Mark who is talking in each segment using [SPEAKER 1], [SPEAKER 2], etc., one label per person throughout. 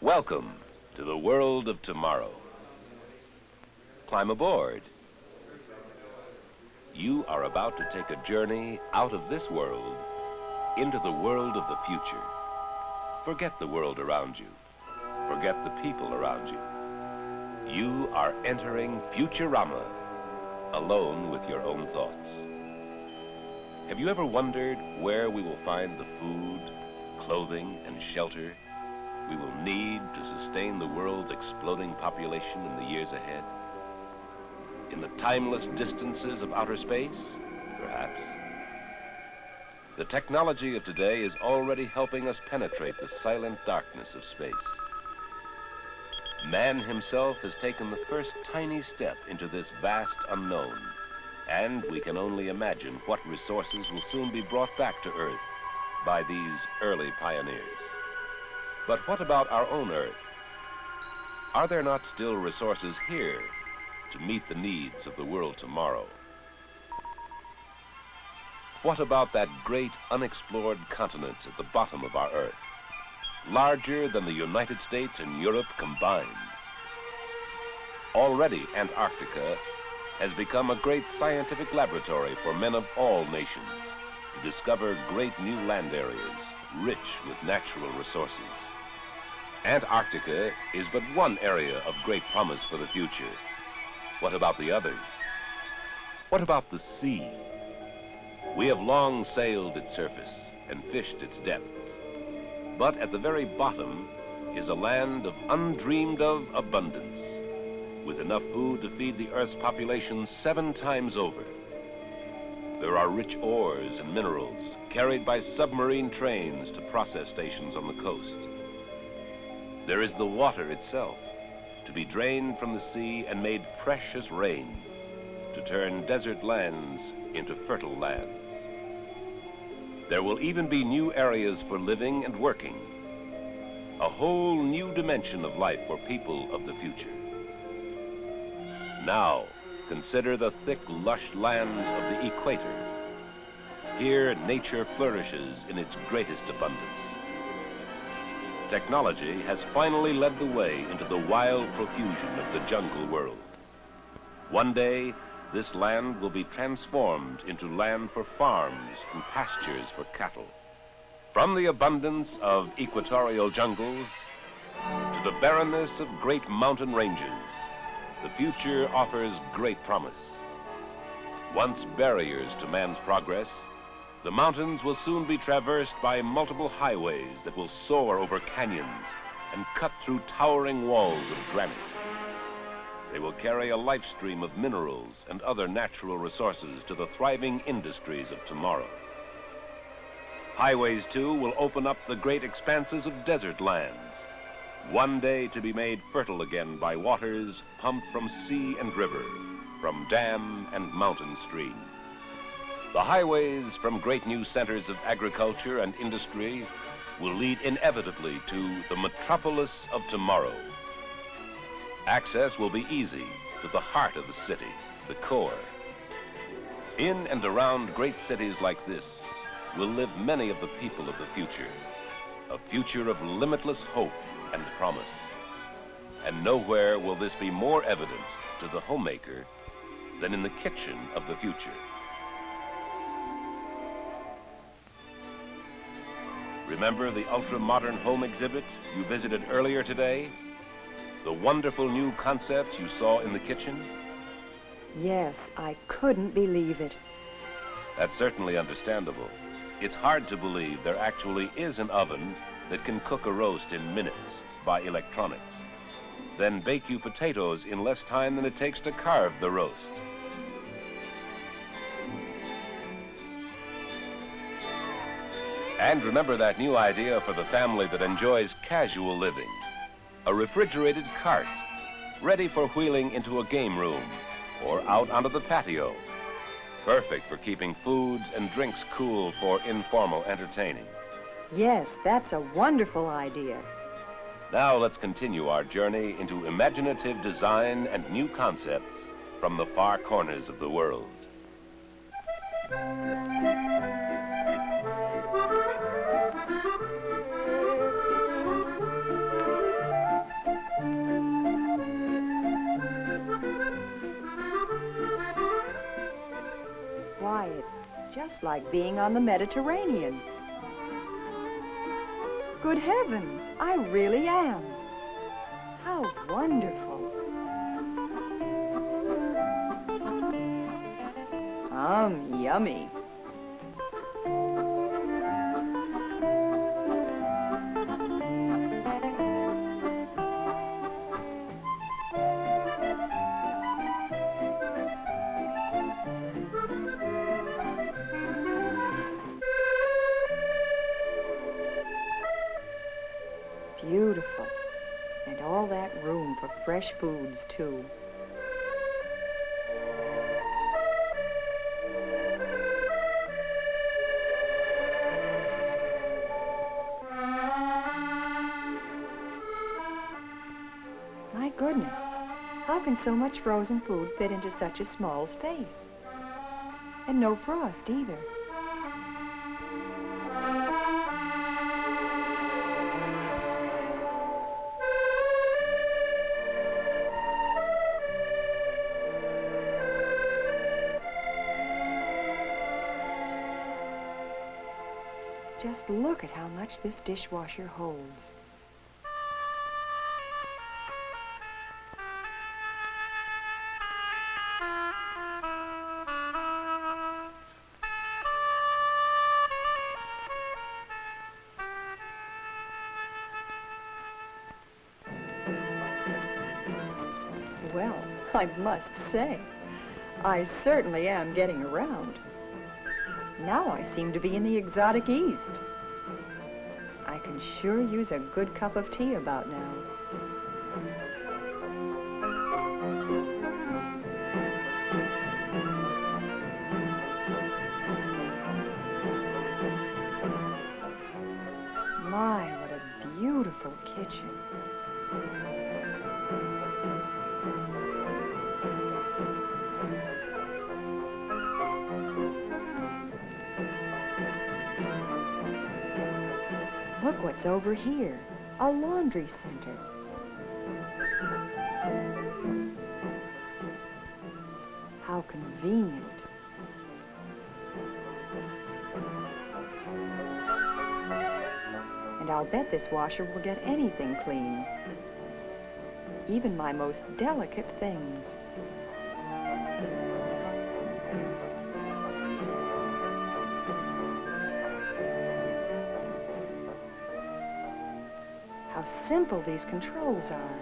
[SPEAKER 1] Welcome to the world of tomorrow. Climb aboard. You are about to take a journey out of this world into the world of the future. Forget the world around you. Forget the people around you. You are entering Futurama, alone with your own thoughts. Have you ever wondered where we will find the food, clothing, and shelter we will need to sustain the world's exploding population in the years ahead? In the timeless distances of outer space, perhaps? The technology of today is already helping us penetrate the silent darkness of space. Man himself has taken the first tiny step into this vast unknown, and we can only imagine what resources will soon be brought back to Earth by these early pioneers. But what about our own Earth? Are there not still resources here to meet the needs of the world tomorrow? What about that great unexplored continent at the bottom of our Earth, larger than the United States and Europe combined? Already, Antarctica has become a great scientific laboratory for men of all nations to discover great new land areas rich with natural resources. Antarctica is but one area of great promise for the future. What about the others? What about the sea? We have long sailed its surface and fished its depths. But at the very bottom is a land of undreamed of abundance, with enough food to feed the Earth's population 7 times over. There are rich ores and minerals carried by submarine trains to process stations on the coast. There is the water itself, to be drained from the sea and made fresh as rain, to turn desert lands into fertile lands. There will even be new areas for living and working, a whole new dimension of life for people of the future. Now, consider the thick, lush lands of the equator. Here, nature flourishes in its greatest abundance. Technology has finally led the way into the wild profusion of the jungle world. One day, this land will be transformed into land for farms and pastures for cattle. From the abundance of equatorial jungles to the barrenness of great mountain ranges, the future offers great promise. Once barriers to man's progress, the mountains will soon be traversed by multiple highways that will soar over canyons and cut through towering walls of granite. They will carry a life stream of minerals and other natural resources to the thriving industries of tomorrow. Highways, too, will open up the great expanses of desert lands, one day to be made fertile again by waters pumped from sea and river, from dam and mountain stream. The highways from great new centers of agriculture and industry will lead inevitably to the metropolis of tomorrow. Access will be easy to the heart of the city, the core. In and around great cities like this will live many of the people of the future, a future of limitless hope and promise. And nowhere will this be more evident to the homemaker than in the kitchen of the future. Remember the ultra-modern home exhibit you visited earlier today? The wonderful new concepts you saw in the kitchen?
[SPEAKER 2] Yes, I couldn't believe it.
[SPEAKER 1] That's certainly understandable. It's hard to believe there actually is an oven that can cook a roast in minutes by electronics, then bake you potatoes in less time than it takes to carve the roast. And remember that new idea for the family that enjoys casual living. A refrigerated cart, ready for wheeling into a game room or out onto the patio. Perfect for keeping foods and drinks cool for informal entertaining.
[SPEAKER 2] Yes, that's a wonderful idea.
[SPEAKER 1] Now let's continue our journey into imaginative design and new concepts from the far corners of the world.
[SPEAKER 2] Why, it's just like being on the Mediterranean. Good heavens, I really am. How wonderful. Yummy. Beautiful. And all that room for fresh foods, too. My goodness, how can so much frozen food fit into such a small space? And no frost, either. Just look at how much this dishwasher holds. Well, I must say, I certainly am getting around. Now I seem to be in the exotic East. I can sure use a good cup of tea about now. My, what a beautiful kitchen. Look what's over here, a laundry center. How convenient. And I'll bet this washer will get anything clean, even my most delicate things. How simple these controls are.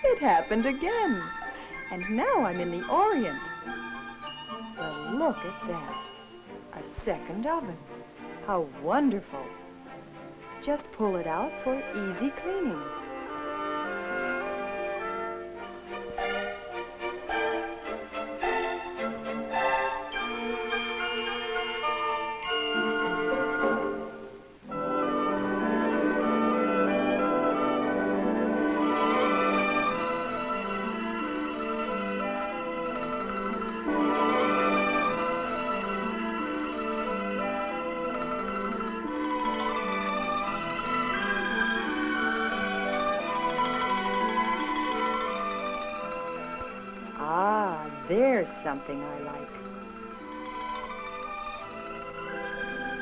[SPEAKER 2] It happened again. And now I'm in the Orient. Well, look at that. A second oven. How wonderful. Just pull it out for easy cleaning. There's something I like.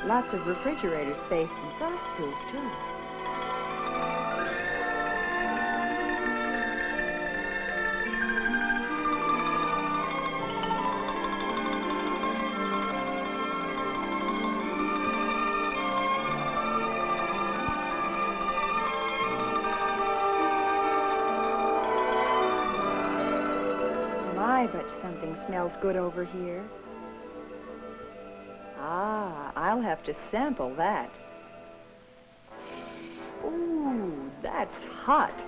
[SPEAKER 2] Lots of refrigerator space and frostproof, too. But something smells good over here. Ah, I'll have to sample that. Ooh, that's hot.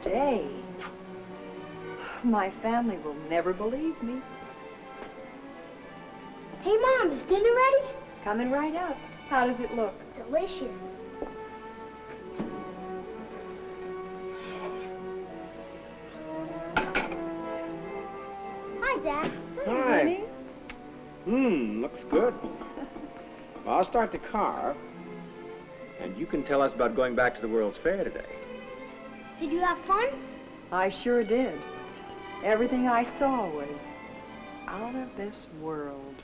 [SPEAKER 2] day. My family will never believe me.
[SPEAKER 3] Hey, Mom, is dinner ready?
[SPEAKER 2] Coming right up. How does it look?
[SPEAKER 3] Delicious. Hi, Dad.
[SPEAKER 4] Hi.
[SPEAKER 2] Honey.
[SPEAKER 4] Looks good. Well, I'll start the car, and you can tell us about going back to the World's Fair today.
[SPEAKER 3] Did you have fun?
[SPEAKER 2] I sure did. Everything I saw was out of this world.